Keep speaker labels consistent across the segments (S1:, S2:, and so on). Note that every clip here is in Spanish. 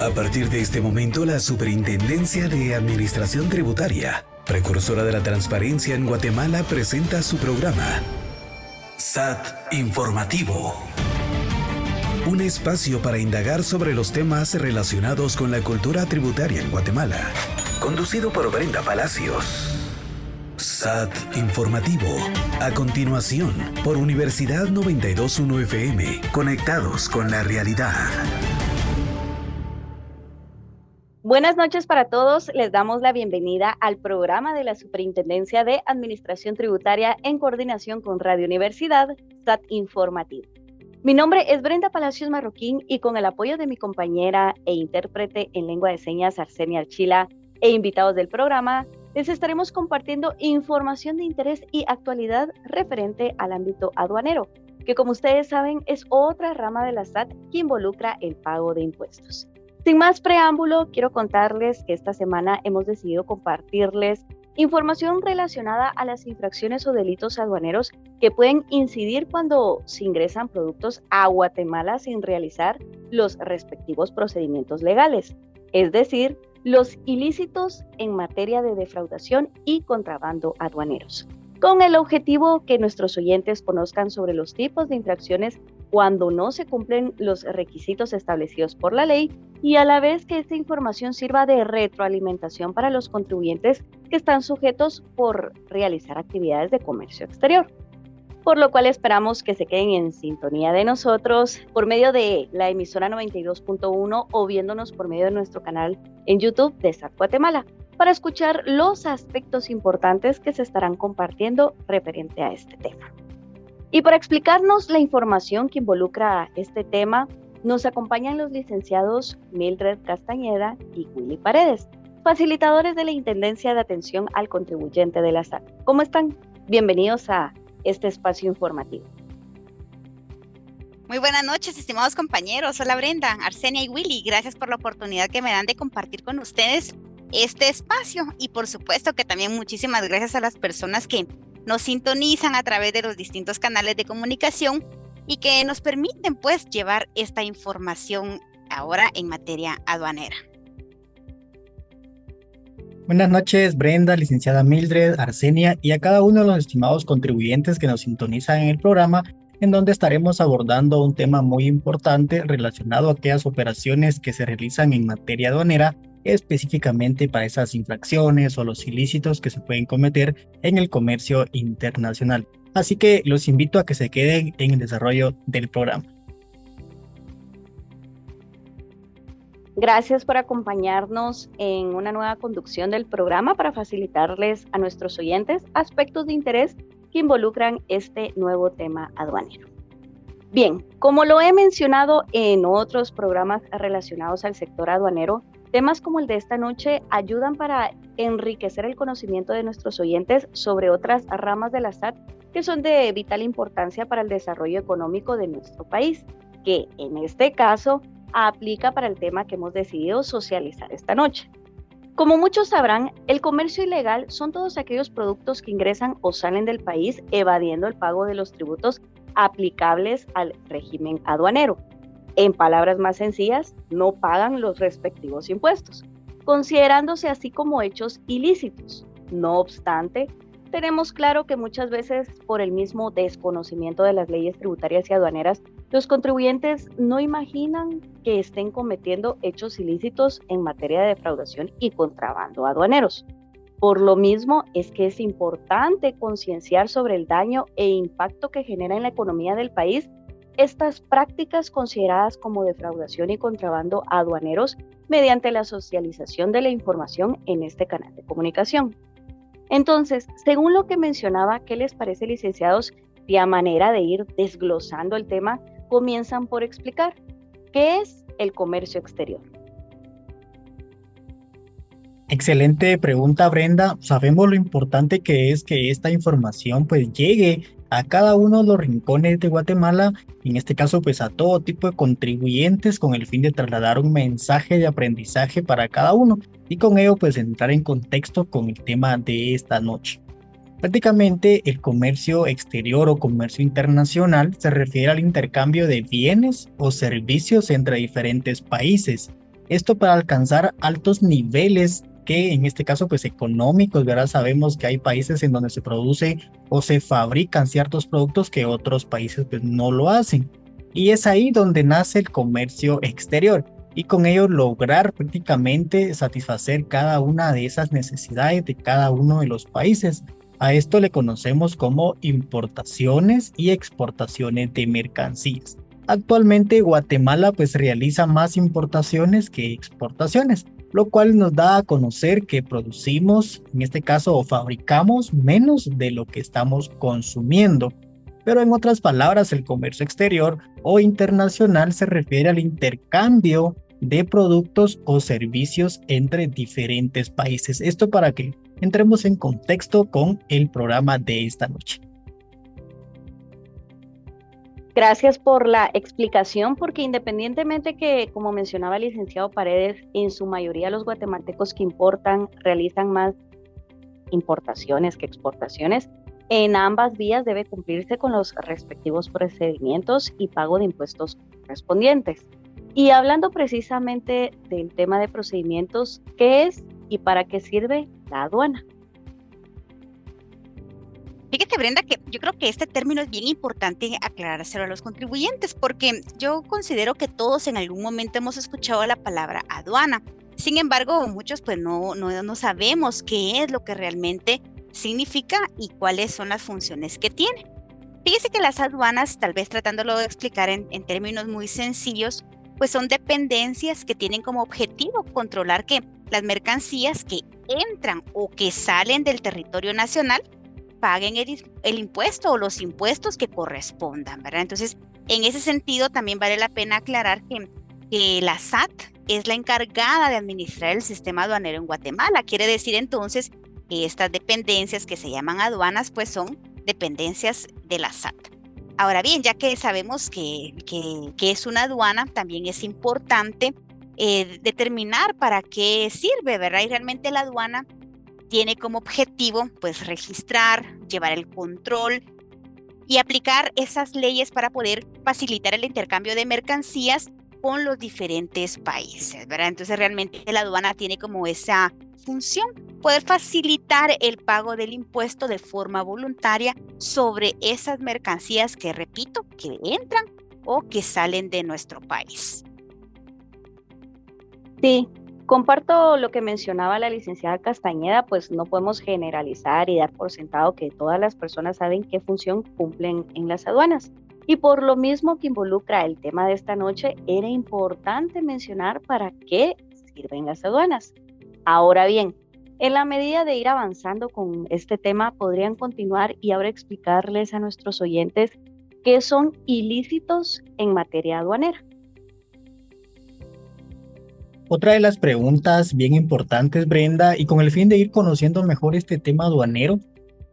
S1: A partir de este momento, la Superintendencia de Administración Tributaria, precursora de la transparencia en Guatemala, presenta su programa SAT Informativo. Un espacio para indagar sobre los temas relacionados con la cultura tributaria en Guatemala. Conducido por Brenda Palacios. SAT Informativo. A continuación, por Universidad 92.1 FM. Conectados con la realidad.
S2: Buenas noches para todos. Les damos la bienvenida al programa de la Superintendencia de Administración Tributaria en coordinación con Radio Universidad, SAT Informativo. Mi nombre es Brenda Palacios Marroquín y con el apoyo de mi compañera e intérprete en lengua de señas Arsenia Archila e invitados del programa, les estaremos compartiendo información de interés y actualidad referente al ámbito aduanero, que como ustedes saben es otra rama de la SAT que involucra el pago de impuestos. Sin más preámbulo, quiero contarles que esta semana hemos decidido compartirles información relacionada a las infracciones o delitos aduaneros que pueden incidir cuando se ingresan productos a Guatemala sin realizar los respectivos procedimientos legales, es decir, los ilícitos en materia de defraudación y contrabando aduaneros, con el objetivo que nuestros oyentes conozcan sobre los tipos de infracciones cuando no se cumplen los requisitos establecidos por la ley y a la vez que esta información sirva de retroalimentación para los contribuyentes que están sujetos por realizar actividades de comercio exterior. Por lo cual esperamos que se queden en sintonía de nosotros por medio de la emisora 92.1 o viéndonos por medio de nuestro canal en YouTube de SAT Guatemala para escuchar los aspectos importantes que se estarán compartiendo referente a este tema. Y para explicarnos la información que involucra este tema, nos acompañan los licenciados Mildred Castañeda y Willy Paredes, facilitadores de la Intendencia de Atención al Contribuyente de la SAT. ¿Cómo están? Bienvenidos a este espacio informativo.
S3: Muy buenas noches, estimados compañeros. Hola Brenda, Arsenia y Willy. Gracias por la oportunidad que me dan de compartir con ustedes este espacio. Y por supuesto que también muchísimas gracias a las personas que nos sintonizan a través de los distintos canales de comunicación y que nos permiten pues llevar esta información ahora en materia aduanera.
S4: Buenas noches, Brenda, licenciada Mildred, Arsenia y a cada uno de los estimados contribuyentes que nos sintonizan en el programa, en donde estaremos abordando un tema muy importante relacionado a aquellas operaciones que se realizan en materia aduanera, específicamente para esas infracciones o los ilícitos que se pueden cometer en el comercio internacional. Así que los invito a que se queden en el desarrollo del programa.
S2: Gracias por acompañarnos en una nueva conducción del programa para facilitarles a nuestros oyentes aspectos de interés que involucran este nuevo tema aduanero. Bien, como lo he mencionado en otros programas relacionados al sector aduanero, temas como el de esta noche ayudan para enriquecer el conocimiento de nuestros oyentes sobre otras ramas de la SAT que son de vital importancia para el desarrollo económico de nuestro país, que en este caso aplica para el tema que hemos decidido socializar esta noche. Como muchos sabrán, el comercio ilegal son todos aquellos productos que ingresan o salen del país evadiendo el pago de los tributos aplicables al régimen aduanero. En palabras más sencillas, no pagan los respectivos impuestos, considerándose así como hechos ilícitos. No obstante, tenemos claro que muchas veces por el mismo desconocimiento de las leyes tributarias y aduaneras, los contribuyentes no imaginan que estén cometiendo hechos ilícitos en materia de defraudación y contrabando aduaneros. Por lo mismo es que es importante concienciar sobre el daño e impacto que genera en la economía del país estas prácticas consideradas como defraudación y contrabando aduaneros mediante la socialización de la información en este canal de comunicación. Entonces, según lo que mencionaba, ¿qué les parece, licenciados? Y a manera de ir desglosando el tema, comienzan por explicar qué es el comercio exterior.
S4: Excelente pregunta, Brenda. Sabemos lo importante que es que esta información pues llegue a cada uno de los rincones de Guatemala, en este caso pues a todo tipo de contribuyentes con el fin de trasladar un mensaje de aprendizaje para cada uno y con ello pues entrar en contexto con el tema de esta noche. Prácticamente el comercio exterior o comercio internacional se refiere al intercambio de bienes o servicios entre diferentes países Esto para alcanzar altos niveles que en este caso pues económicos, ¿verdad? Sabemos que hay países en donde se produce o se fabrican ciertos productos que otros países pues no lo hacen. Y es ahí donde nace el comercio exterior y con ello lograr prácticamente satisfacer cada una de esas necesidades de cada uno de los países. A esto le conocemos como importaciones y exportaciones de mercancías. Actualmente Guatemala pues realiza más importaciones que exportaciones, lo cual nos da a conocer que producimos, en este caso, o fabricamos menos de lo que estamos consumiendo. Pero en otras palabras, el comercio exterior o internacional se refiere al intercambio de productos o servicios entre diferentes países. Esto para que entremos en contexto con el programa de esta noche.
S2: Gracias por la explicación, porque independientemente que, como mencionaba el licenciado Paredes, en su mayoría los guatemaltecos que importan realizan más importaciones que exportaciones, en ambas vías debe cumplirse con los respectivos procedimientos y pago de impuestos correspondientes. Y hablando precisamente del tema de procedimientos, ¿qué es y para qué sirve la aduana?
S3: Fíjate, Brenda, que yo creo que este término es bien importante aclarárselo a los contribuyentes, porque yo considero que todos en algún momento hemos escuchado la palabra aduana. Sin embargo, muchos pues no sabemos qué es lo que realmente significa y cuáles son las funciones que tiene. Fíjese que las aduanas, tal vez tratándolo de explicar en términos muy sencillos, pues son dependencias que tienen como objetivo controlar que las mercancías que entran o que salen del territorio nacional paguen el impuesto o los impuestos que correspondan, ¿verdad? Entonces, en ese sentido, también vale la pena aclarar que la SAT es la encargada de administrar el sistema aduanero en Guatemala. Quiere decir entonces que estas dependencias que se llaman aduanas, pues son dependencias de la SAT. Ahora bien, ya que sabemos que es una aduana, también es importante determinar para qué sirve, ¿verdad? Y realmente la aduana tiene como objetivo pues registrar, llevar el control y aplicar esas leyes para poder facilitar el intercambio de mercancías con los diferentes países, ¿verdad? Entonces realmente la aduana tiene como esa función, poder facilitar el pago del impuesto de forma voluntaria sobre esas mercancías que, repito, que entran o que salen de nuestro país.
S2: Sí, comparto lo que mencionaba la licenciada Castañeda, pues no podemos generalizar y dar por sentado que todas las personas saben qué función cumplen en las aduanas. Y por lo mismo que involucra el tema de esta noche, era importante mencionar para qué sirven las aduanas. Ahora bien, en la medida de ir avanzando con este tema, podrían continuar y ahora explicarles a nuestros oyentes qué son ilícitos en materia aduanera.
S4: Otra de las preguntas bien importantes, Brenda, y con el fin de ir conociendo mejor este tema aduanero,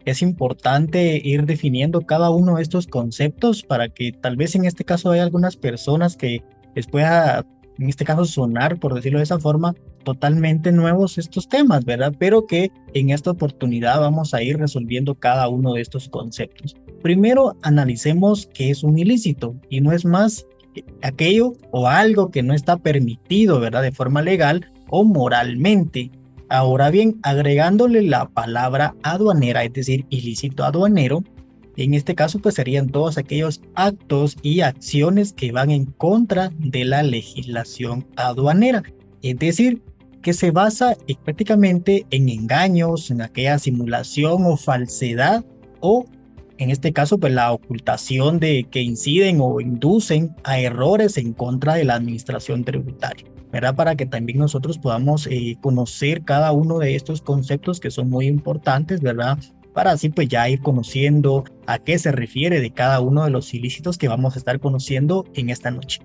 S4: es importante ir definiendo cada uno de estos conceptos para que tal vez en este caso haya algunas personas que les pueda, en este caso, sonar, por decirlo de esa forma, totalmente nuevos estos temas, ¿verdad? Pero que en esta oportunidad vamos a ir resolviendo cada uno de estos conceptos. Primero, analicemos qué es un ilícito y no es más aquello o algo que no está permitido, ¿verdad? De forma legal o moralmente. Ahora bien, agregándole la palabra aduanera, es decir, ilícito aduanero, en este caso pues serían todos aquellos actos y acciones que van en contra de la legislación aduanera, es decir, que se basa prácticamente en engaños, en aquella simulación o falsedad o en este caso, pues la ocultación de que inciden o inducen a errores en contra de la administración tributaria, ¿verdad? Para que también nosotros podamos conocer cada uno de estos conceptos que son muy importantes, ¿verdad? Para así pues ya ir conociendo a qué se refiere de cada uno de los ilícitos que vamos a estar conociendo en esta noche.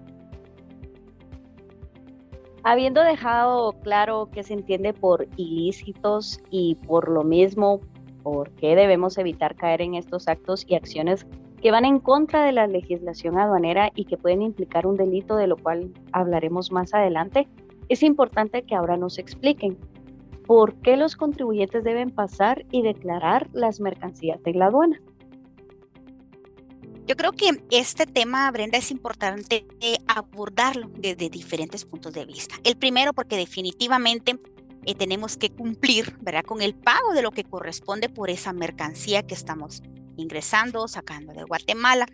S2: Habiendo dejado claro qué se entiende por ilícitos y por lo mismo, por qué debemos evitar caer en estos actos y acciones que van en contra de la legislación aduanera y que pueden implicar un delito, de lo cual hablaremos más adelante, es importante que ahora nos expliquen por qué los contribuyentes deben pasar y declarar las mercancías en la aduana.
S3: Yo creo que este tema, Brenda, es importante abordarlo desde diferentes puntos de vista. El primero, porque definitivamente tenemos que cumplir, ¿verdad?, con el pago de lo que corresponde por esa mercancía que estamos ingresando, sacando de Guatemala.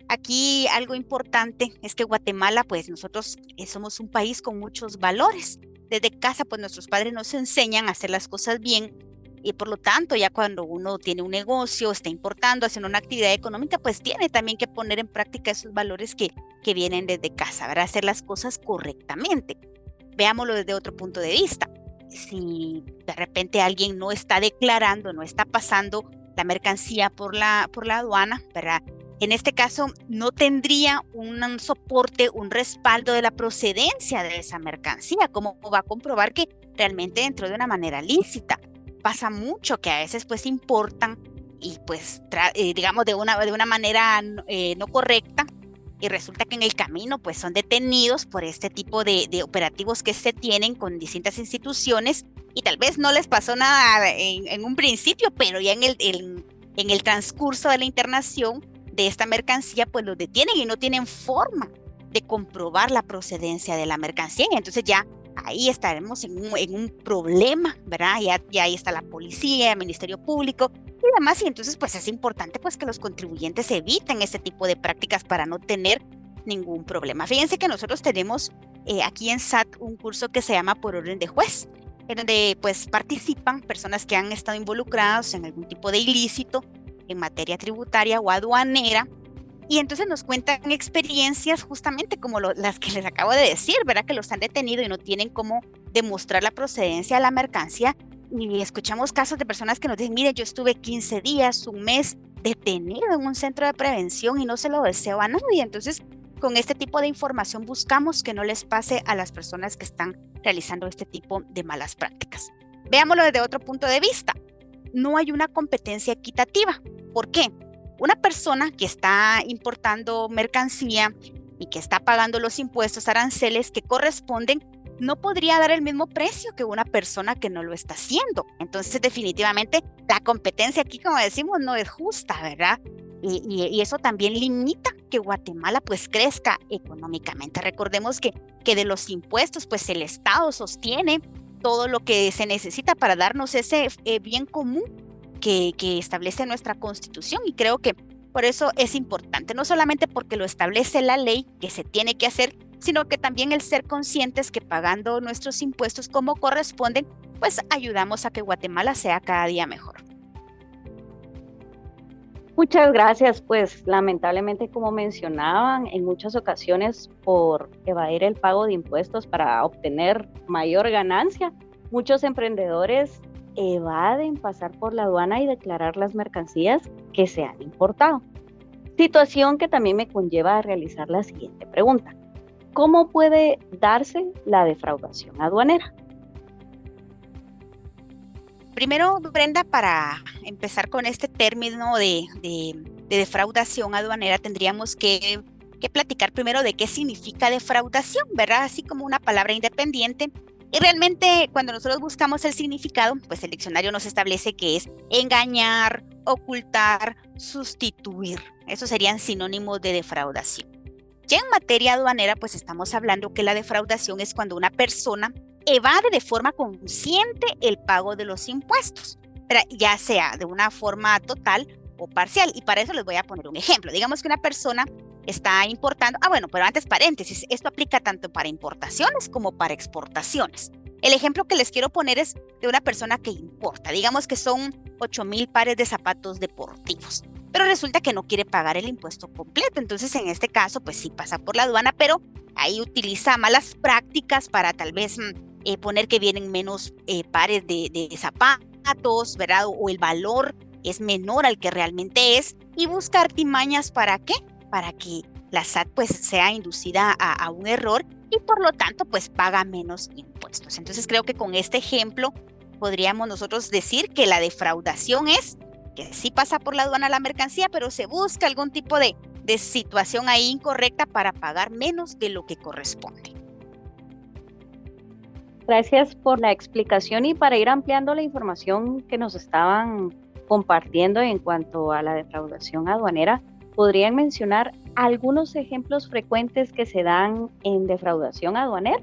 S3: Aquí algo importante es que Guatemala, pues nosotros somos un país con muchos valores. Desde casa, pues nuestros padres nos enseñan a hacer las cosas bien y por lo tanto, ya cuando uno tiene un negocio, está importando, haciendo una actividad económica, pues tiene también que poner en práctica esos valores que vienen desde casa, ¿verdad? Hacer las cosas correctamente. Veámoslo desde otro punto de vista. Si de repente alguien no está declarando, no está pasando la mercancía por la aduana, ¿verdad? En este caso, no tendría un soporte, un respaldo de la procedencia de esa mercancía. ¿Cómo va a comprobar que realmente entró de una manera lícita? Pasa mucho que a veces pues importan y pues digamos de una manera no correcta y resulta que en el camino pues son detenidos por este tipo de operativos que se tienen con distintas instituciones y tal vez no les pasó nada en un principio, pero ya en el transcurso de la internación de esta mercancía pues los detienen y no tienen forma de comprobar la procedencia de la mercancía y entonces ya ahí estaremos en un problema, ¿verdad? Ya ahí está la policía, el Ministerio Público y demás, y entonces pues es importante pues que los contribuyentes eviten este tipo de prácticas para no tener ningún problema. Fíjense que nosotros tenemos aquí en SAT un curso que se llama Por Orden de Juez, en donde pues participan personas que han estado involucradas en algún tipo de ilícito en materia tributaria o aduanera, y entonces nos cuentan experiencias justamente como las que les acabo de decir, ¿verdad? Que los han detenido y no tienen cómo demostrar la procedencia de la mercancía. Y escuchamos casos de personas que nos dicen, mire, yo estuve 15 días, un mes detenido en un centro de prevención y no se lo deseo a nadie. Entonces, con este tipo de información buscamos que no les pase a las personas que están realizando este tipo de malas prácticas. Veámoslo desde otro punto de vista. No hay una competencia equitativa. ¿Por qué? Una persona que está importando mercancía y que está pagando los impuestos, aranceles que corresponden, no podría dar el mismo precio que una persona que no lo está haciendo. Entonces, definitivamente, la competencia aquí, como decimos, no es justa, ¿verdad? Y eso también limita que Guatemala pues crezca económicamente. Recordemos que de los impuestos, pues el Estado sostiene todo lo que se necesita para darnos ese bien común que establece nuestra Constitución, y creo que por eso es importante, no solamente porque lo establece la ley que se tiene que hacer, sino que también el ser conscientes que pagando nuestros impuestos como corresponden, pues ayudamos a que Guatemala sea cada día mejor.
S2: Muchas gracias, pues lamentablemente como mencionaban, en muchas ocasiones por evadir el pago de impuestos para obtener mayor ganancia, muchos emprendedores evaden pasar por la aduana y declarar las mercancías que se han importado. Situación que también me conlleva a realizar la siguiente pregunta. ¿Cómo puede darse la defraudación aduanera?
S3: Primero, Brenda, para empezar con este término de defraudación aduanera, tendríamos que platicar primero de qué significa defraudación, ¿verdad? Así como una palabra independiente. Y realmente cuando nosotros buscamos el significado, pues el diccionario nos establece que es engañar, ocultar, sustituir. Esos serían sinónimos de defraudación. Ya en materia aduanera, pues estamos hablando que la defraudación es cuando una persona evade de forma consciente el pago de los impuestos, ya sea de una forma total o parcial. Y para eso les voy a poner un ejemplo. Digamos que una persona está importando, pero antes paréntesis, esto aplica tanto para importaciones como para exportaciones. El ejemplo que les quiero poner es de una persona que importa, digamos que son 8,000 pares de zapatos deportivos, pero resulta que no quiere pagar el impuesto completo. Entonces en este caso pues sí pasa por la aduana, pero ahí utiliza malas prácticas para tal vez poner que vienen menos pares de zapatos, ¿verdad? O el valor es menor al que realmente es, y busca artimañas ¿para qué? Para que la SAT pues sea inducida a un error y por lo tanto pues paga menos impuestos. Entonces creo que con este ejemplo podríamos nosotros decir que la defraudación es que sí pasa por la aduana la mercancía, pero se busca algún tipo de situación ahí incorrecta para pagar menos de lo que corresponde.
S2: Gracias por la explicación, y para ir ampliando la información que nos estaban compartiendo en cuanto a la defraudación aduanera, ¿podrían mencionar algunos ejemplos frecuentes que se dan en defraudación aduanera?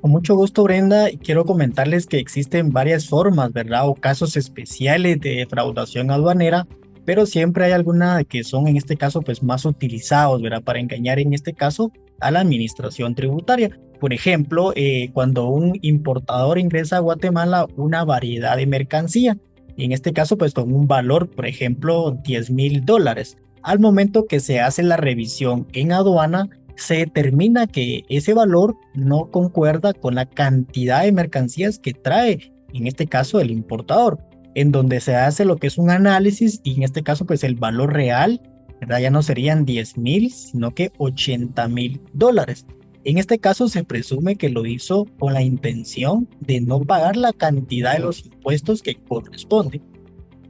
S4: Con mucho gusto, Brenda. Quiero comentarles que existen varias formas, ¿verdad? O casos especiales de defraudación aduanera, pero siempre hay alguna que son en este caso pues más utilizados, ¿verdad? Para engañar en este caso a la administración tributaria. Por ejemplo, cuando un importador ingresa a Guatemala una variedad de mercancía, y en este caso pues con un valor, por ejemplo, $10,000. Al momento que se hace la revisión en aduana, se determina que ese valor no concuerda con la cantidad de mercancías que trae, en este caso el importador, en donde se hace lo que es un análisis y en este caso pues el valor real, ¿verdad? Ya no serían 10,000, sino que $80,000. En este caso se presume que lo hizo con la intención de no pagar la cantidad de los impuestos que corresponde.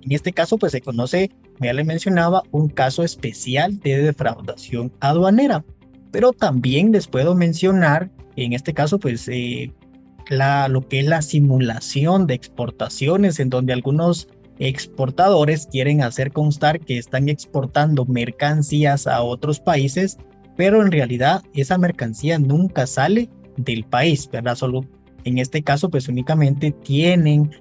S4: En este caso pues se conoce, ya le mencionaba, un caso especial de defraudación aduanera. Pero también les puedo mencionar, en este caso, pues lo que es la simulación de exportaciones, en donde algunos exportadores quieren hacer constar que están exportando mercancías a otros países, pero en realidad esa mercancía nunca sale del país, ¿verdad? Solo en este caso, pues únicamente tienen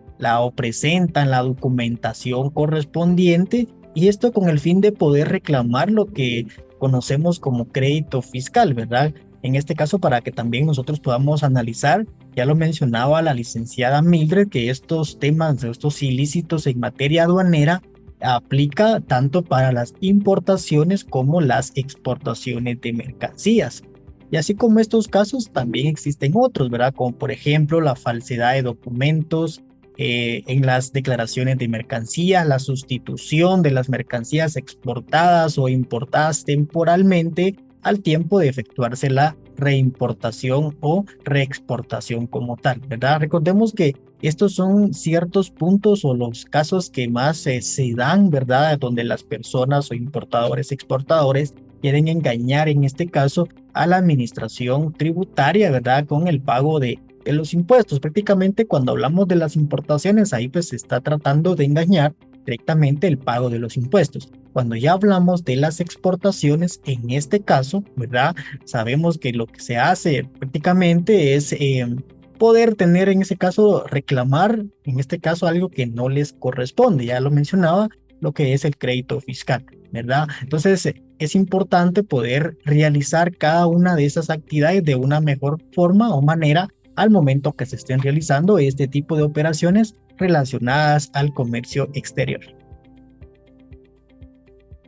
S4: o presentan la documentación correspondiente, y esto con el fin de poder reclamar lo que conocemos como crédito fiscal, ¿verdad? En este caso, para que también nosotros podamos analizar, ya lo mencionaba la licenciada Mildred, que estos temas, estos ilícitos en materia aduanera, aplica tanto para las importaciones como las exportaciones de mercancías. Y así como estos casos, también existen otros, ¿verdad? Como por ejemplo la falsedad de documentos en las declaraciones de mercancía, la sustitución de las mercancías exportadas o importadas temporalmente al tiempo de efectuarse la reimportación o reexportación como tal, ¿verdad? Recordemos que estos son ciertos puntos o los casos que más se dan, ¿verdad? Donde las personas o importadores, exportadores quieren engañar, en este caso, a la administración tributaria, ¿verdad? Con el pago de los impuestos. Prácticamente cuando hablamos de las importaciones, ahí pues se está tratando de engañar directamente el pago de los impuestos. Cuando ya hablamos de las exportaciones, en este caso, ¿verdad? Sabemos que lo que se hace prácticamente es poder tener, en ese caso, reclamar, en este caso, algo que no les corresponde. Ya lo mencionaba, lo que es el crédito fiscal, ¿verdad? Entonces, es importante poder realizar cada una de esas actividades de una mejor forma o manera al momento que se estén realizando este tipo de operaciones relacionadas al comercio exterior.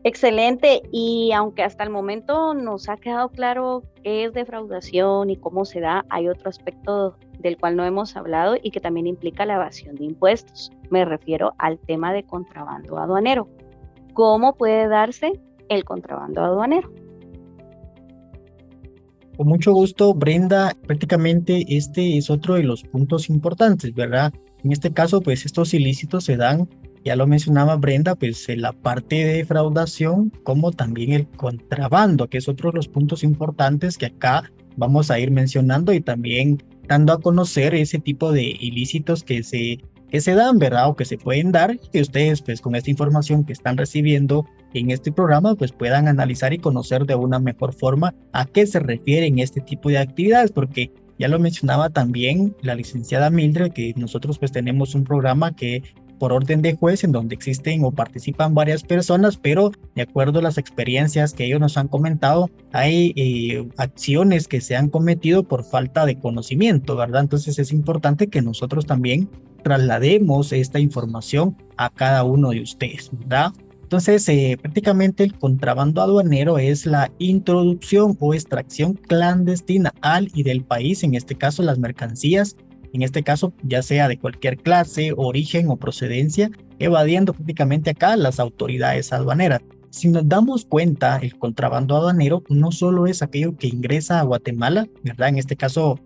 S2: Excelente, y aunque hasta el momento nos ha quedado claro qué es defraudación y cómo se da, hay otro aspecto del cual no hemos hablado y que también implica la evasión de impuestos. Me refiero al tema de contrabando aduanero. ¿Cómo puede darse el contrabando aduanero?
S4: Con mucho gusto, Brenda. Prácticamente este es otro de los puntos importantes, ¿verdad? En este caso, pues estos ilícitos se dan, ya lo mencionaba Brenda, pues en la parte de defraudación, como también el contrabando, que es otro de los puntos importantes que acá vamos a ir mencionando y también dando a conocer ese tipo de ilícitos que se dan, ¿verdad? O que se pueden dar, y que ustedes, pues con esta información que están recibiendo en este programa, pues puedan analizar y conocer de una mejor forma a qué se refieren este tipo de actividades, porque ya lo mencionaba también la licenciada Mildred, que nosotros pues tenemos un programa que por orden de juez en donde existen o participan varias personas, pero de acuerdo a las experiencias que ellos nos han comentado, hay acciones que se han cometido por falta de conocimiento, ¿verdad? Entonces es importante que nosotros también traslademos esta información a cada uno de ustedes, ¿verdad? Entonces, prácticamente el contrabando aduanero es la introducción o extracción clandestina al y del país, en este caso las mercancías, en este caso ya sea de cualquier clase, origen o procedencia, evadiendo prácticamente acá las autoridades aduaneras. Si nos damos cuenta, el contrabando aduanero no solo es aquello que ingresa a Guatemala, ¿verdad? En este caso,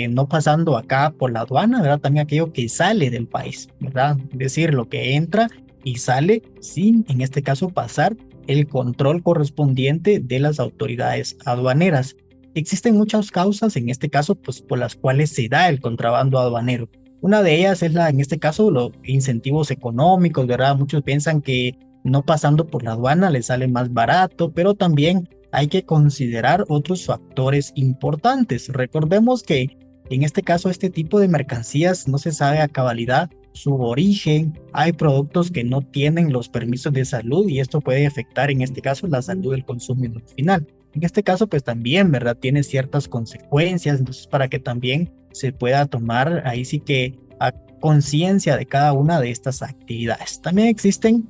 S4: no pasando acá por la aduana, ¿verdad? También aquello que sale del país, ¿verdad? Es decir, lo que entra y sale sin, en este caso, pasar el control correspondiente de las autoridades aduaneras. Existen muchas causas, en este caso, pues por las cuales se da el contrabando aduanero. Una de ellas es en este caso, los incentivos económicos, ¿verdad? Muchos piensan que no pasando por la aduana le sale más barato, pero también hay que considerar otros factores importantes. Recordemos que en este caso este tipo de mercancías no se sabe a cabalidad su origen, hay productos que no tienen los permisos de salud y esto puede afectar en este caso la salud del consumidor final. En este caso pues también, ¿verdad? Tiene ciertas consecuencias, entonces para que también se pueda tomar ahí sí que a conciencia de cada una de estas actividades. También existen,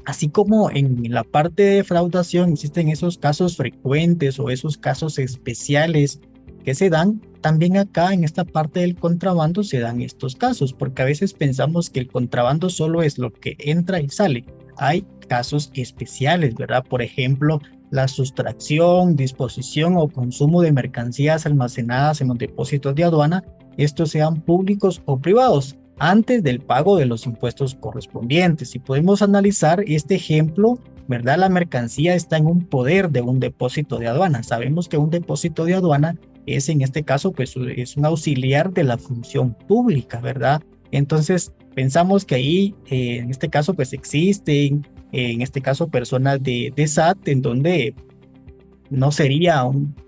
S4: así como en la parte de defraudación existen esos casos frecuentes o esos casos especiales que se dan, también acá en esta parte del contrabando se dan estos casos, porque a veces pensamos que el contrabando solo es lo que entra y sale. Hay casos especiales, ¿verdad? Por ejemplo, la sustracción, disposición o consumo de mercancías almacenadas en los depósitos de aduana, estos sean públicos o privados, antes del pago de los impuestos correspondientes. Si podemos analizar este ejemplo, ¿verdad? La mercancía está en un poder de un depósito de aduana. Sabemos que un depósito de aduana es en este caso pues es un auxiliar de la función pública, ¿verdad? Entonces pensamos que ahí en este caso pues existen en este caso personas de SAT en donde no sería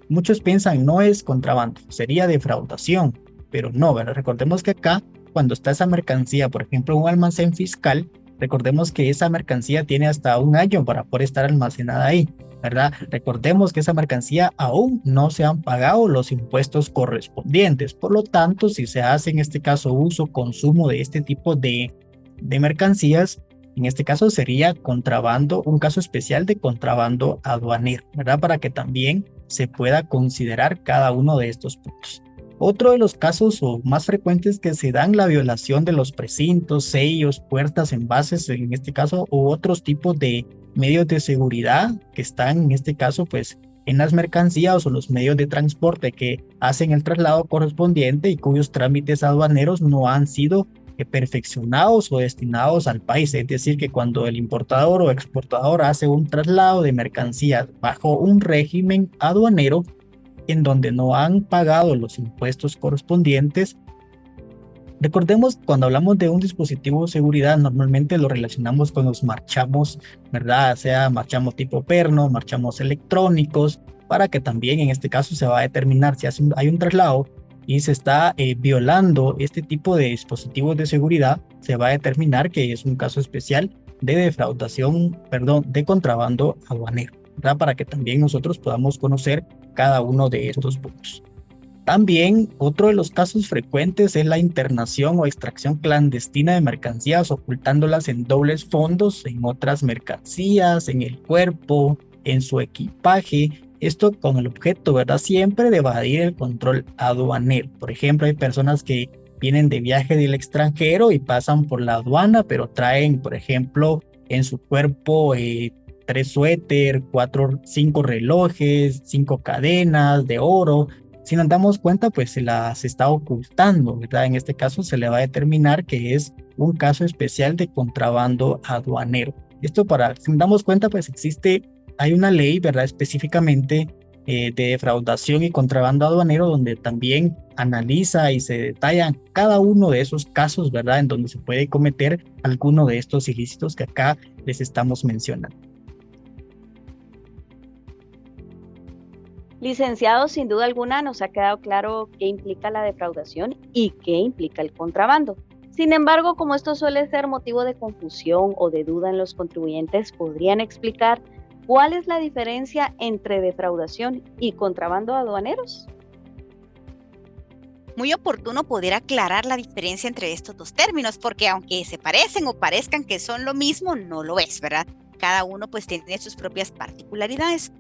S4: muchos piensan no es contrabando, sería defraudación, pero no, ¿verdad? Recordemos que acá cuando está esa mercancía, por ejemplo, un almacén fiscal, recordemos que esa mercancía tiene hasta un año para poder estar almacenada ahí, ¿verdad? Recordemos que esa mercancía aún no se han pagado los impuestos correspondientes, por lo tanto, si se hace en este caso uso, consumo de este tipo de mercancías, en este caso sería contrabando, un caso especial de contrabando aduanero, ¿verdad? Para que también se pueda considerar cada uno de estos puntos. Otro de los casos o más frecuentes que se dan la violación de los precintos, sellos, puertas, envases, en este caso, u otros tipos de medios de seguridad que están en este caso, pues, en las mercancías o los medios de transporte que hacen el traslado correspondiente y cuyos trámites aduaneros no han sido perfeccionados o destinados al país. Es decir, que cuando el importador o exportador hace un traslado de mercancías bajo un régimen aduanero, en donde no han pagado los impuestos correspondientes. Recordemos, cuando hablamos de un dispositivo de seguridad, normalmente lo relacionamos con los marchamos, ¿verdad? Sea marchamos tipo perno, marchamos electrónicos, para que también en este caso se va a determinar si hay un traslado y se está violando este tipo de dispositivos de seguridad, se va a determinar que es un caso especial de defraudación, perdón, de contrabando aduanero, ¿verdad? Para que también nosotros podamos conocer cada uno de estos puntos. También otro de los casos frecuentes es la internación o extracción clandestina de mercancías, ocultándolas en dobles fondos, en otras mercancías, en el cuerpo, en su equipaje. Esto con el objeto, ¿verdad? Siempre de evadir el control aduanero. Por ejemplo, hay personas que vienen de viaje del extranjero y pasan por la aduana, pero traen, por ejemplo, en su cuerpo 3 suéter, 5 relojes, 5 cadenas de oro. Si nos damos cuenta, pues se las está ocultando, ¿verdad? En este caso se le va a determinar que es un caso especial de contrabando aduanero. Esto si nos damos cuenta, pues hay una ley, ¿verdad? Específicamente de defraudación y contrabando aduanero donde también analiza y se detallan cada uno de esos casos, ¿verdad? En donde se puede cometer alguno de estos ilícitos que acá les estamos mencionando.
S2: Licenciado, sin duda alguna nos ha quedado claro qué implica la defraudación y qué implica el contrabando. Sin embargo, como esto suele ser motivo de confusión o de duda en los contribuyentes, ¿podrían explicar cuál es la diferencia entre defraudación y contrabando aduaneros?
S3: Muy oportuno poder aclarar la diferencia entre estos dos términos, porque aunque se parecen o parezcan que son lo mismo, no lo es, ¿verdad? Cada uno pues tiene sus propias particularidades.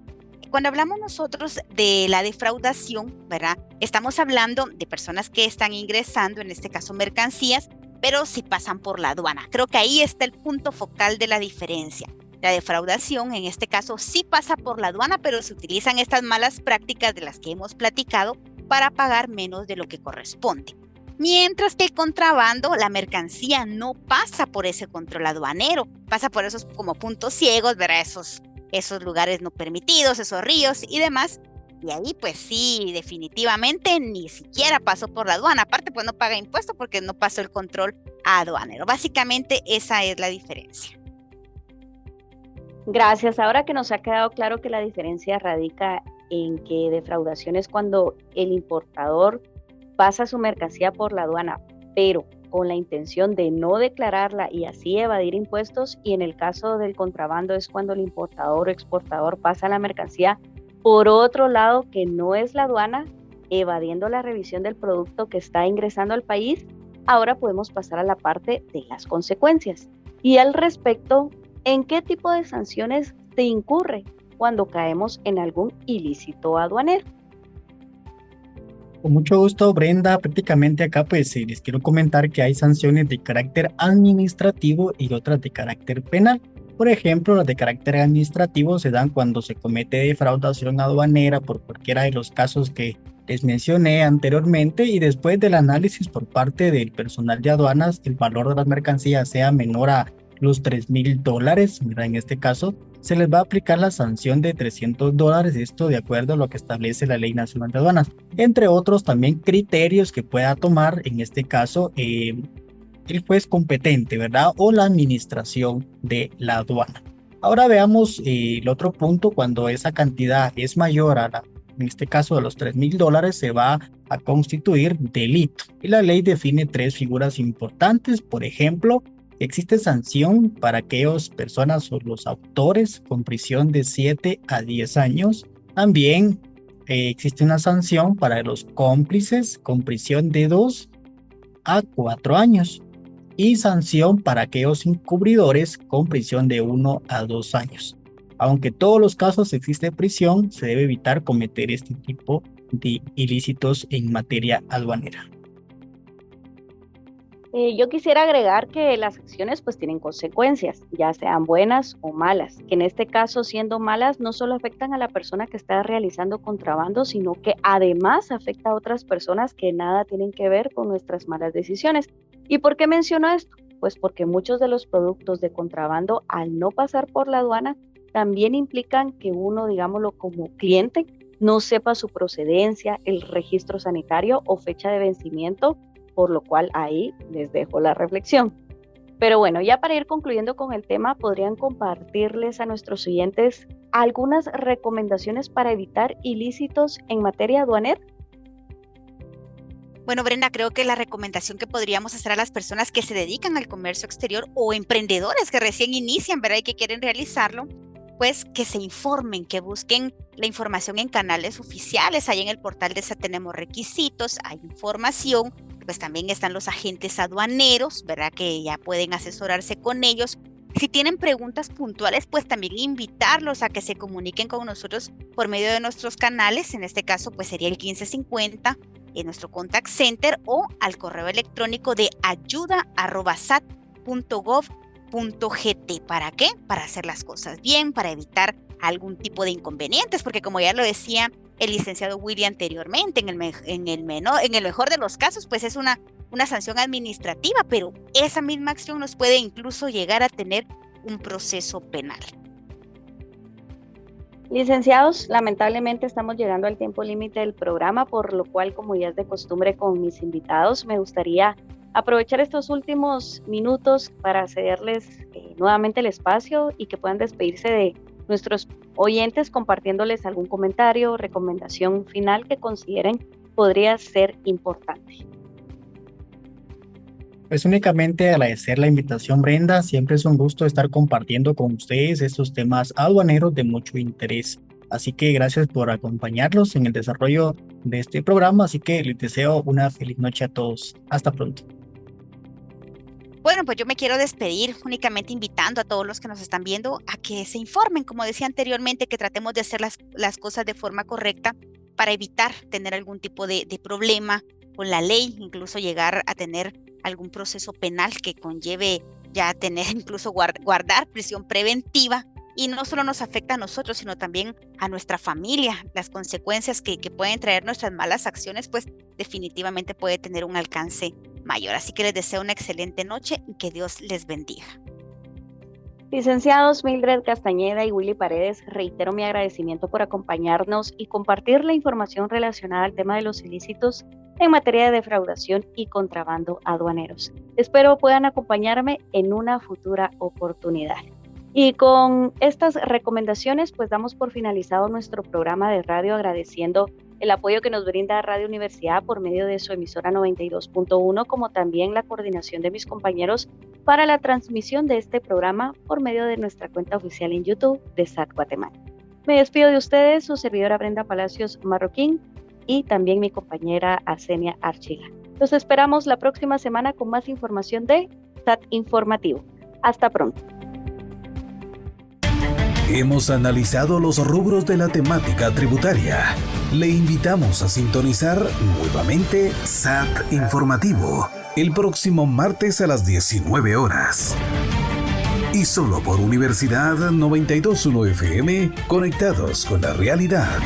S3: Cuando hablamos nosotros de la defraudación, ¿verdad? Estamos hablando de personas que están ingresando, en este caso mercancías, pero si pasan por la aduana. Creo que ahí está el punto focal de la diferencia. La defraudación, en este caso, sí pasa por la aduana, pero se utilizan estas malas prácticas de las que hemos platicado para pagar menos de lo que corresponde. Mientras que el contrabando, la mercancía no pasa por ese control aduanero, pasa por esos como puntos ciegos, ¿verdad? Esos lugares no permitidos, esos ríos y demás. Y ahí pues sí, definitivamente ni siquiera pasó por la aduana. Aparte pues no paga impuesto porque no pasó el control aduanero. Básicamente esa es la diferencia.
S2: Gracias. Ahora que nos ha quedado claro que la diferencia radica en que defraudación es cuando el importador pasa su mercancía por la aduana, pero con la intención de no declararla y así evadir impuestos, y en el caso del contrabando es cuando el importador o exportador pasa la mercancía por otro lado que no es la aduana, evadiendo la revisión del producto que está ingresando al país. Ahora podemos pasar a la parte de las consecuencias. Y al respecto, ¿en qué tipo de sanciones se incurre cuando caemos en algún ilícito aduanero?
S4: Con mucho gusto, Brenda. Prácticamente acá pues les quiero comentar que hay sanciones de carácter administrativo y otras de carácter penal. Por ejemplo, las de carácter administrativo se dan cuando se comete defraudación aduanera por cualquiera de los casos que les mencioné anteriormente, y después del análisis por parte del personal de aduanas, el valor de las mercancías sea menor a los $3,000, mira, en este caso se les va a aplicar la sanción de $300, esto de acuerdo a lo que establece la Ley Nacional de Aduanas, entre otros también criterios que pueda tomar, en este caso, el juez competente, ¿verdad? O la administración de la aduana. Ahora veamos el otro punto: cuando esa cantidad es mayor a la, en este caso de los $3,000, se va a constituir delito. Y la ley define tres figuras importantes. Por ejemplo, existe sanción para aquellas personas o los autores con prisión de 7 a 10 años. También existe una sanción para los cómplices con prisión de 2 a 4 años. Y sanción para aquellos encubridores con prisión de 1 a 2 años. Aunque en todos los casos existe prisión, se debe evitar cometer este tipo de ilícitos en materia aduanera.
S2: Yo quisiera agregar que las acciones pues tienen consecuencias, ya sean buenas o malas, que en este caso, siendo malas, no solo afectan a la persona que está realizando contrabando, sino que además afecta a otras personas que nada tienen que ver con nuestras malas decisiones. ¿Y por qué menciono esto? Pues porque muchos de los productos de contrabando, al no pasar por la aduana, también implican que uno, digámoslo como cliente, no sepa su procedencia, el registro sanitario o fecha de vencimiento, por lo cual ahí les dejo la reflexión. Pero bueno, ya para ir concluyendo con el tema, ¿podrían compartirles a nuestros oyentes algunas recomendaciones para evitar ilícitos en materia aduanera?
S3: Bueno, Brenda, creo que la recomendación que podríamos hacer a las personas que se dedican al comercio exterior o emprendedores que recién inician, ¿verdad? Y que quieren realizarlo, pues que se informen, que busquen la información en canales oficiales. Ahí en el portal de SAT tenemos requisitos, hay información, pues también están los agentes aduaneros, ¿verdad? Que ya pueden asesorarse con ellos. Si tienen preguntas puntuales, pues también invitarlos a que se comuniquen con nosotros por medio de nuestros canales. En este caso, pues sería el 1550 en nuestro contact center o al correo electrónico de ayuda@sat.gov.gt. ¿Para qué? Para hacer las cosas bien, para evitar algún tipo de inconvenientes, porque como ya lo decía el licenciado Willy anteriormente, en el mejor de los casos, pues es una sanción administrativa, pero esa misma acción nos puede incluso llegar a tener un proceso penal.
S2: Licenciados, lamentablemente estamos llegando al tiempo límite del programa, por lo cual, como ya es de costumbre con mis invitados, me gustaría aprovechar estos últimos minutos para cederles nuevamente el espacio y que puedan despedirse de nuestros oyentes compartiéndoles algún comentario o recomendación final que consideren podría ser importante.
S4: Pues únicamente agradecer la invitación, Brenda. Siempre es un gusto estar compartiendo con ustedes estos temas aduaneros de mucho interés. Así que gracias por acompañarnos en el desarrollo de este programa. Así que les deseo una feliz noche a todos. Hasta pronto.
S3: Bueno, pues yo me quiero despedir únicamente invitando a todos los que nos están viendo a que se informen, como decía anteriormente, que tratemos de hacer las cosas de forma correcta para evitar tener algún tipo de problema con la ley, incluso llegar a tener algún proceso penal que conlleve ya tener incluso guardar prisión preventiva. Y no solo nos afecta a nosotros, sino también a nuestra familia. Las consecuencias que pueden traer nuestras malas acciones, pues definitivamente puede tener un alcance mayor. Así que les deseo una excelente noche y que Dios les bendiga.
S2: Licenciados Mildred Castañeda y Willy Paredes, reitero mi agradecimiento por acompañarnos y compartir la información relacionada al tema de los ilícitos en materia de defraudación y contrabando aduaneros. Espero puedan acompañarme en una futura oportunidad. Y con estas recomendaciones, pues damos por finalizado nuestro programa de radio, agradeciendo el apoyo que nos brinda Radio Universidad por medio de su emisora 92.1, como también la coordinación de mis compañeros para la transmisión de este programa por medio de nuestra cuenta oficial en YouTube de SAT Guatemala. Me despido de ustedes, su servidora Brenda Palacios Marroquín y también mi compañera Arsenia Archila. Los esperamos la próxima semana con más información de SAT Informativo. Hasta pronto.
S1: Hemos analizado los rubros de la temática tributaria. Le invitamos a sintonizar nuevamente SAT Informativo el próximo martes a las 19 horas. Y solo por Universidad 92.1 FM, conectados con la realidad.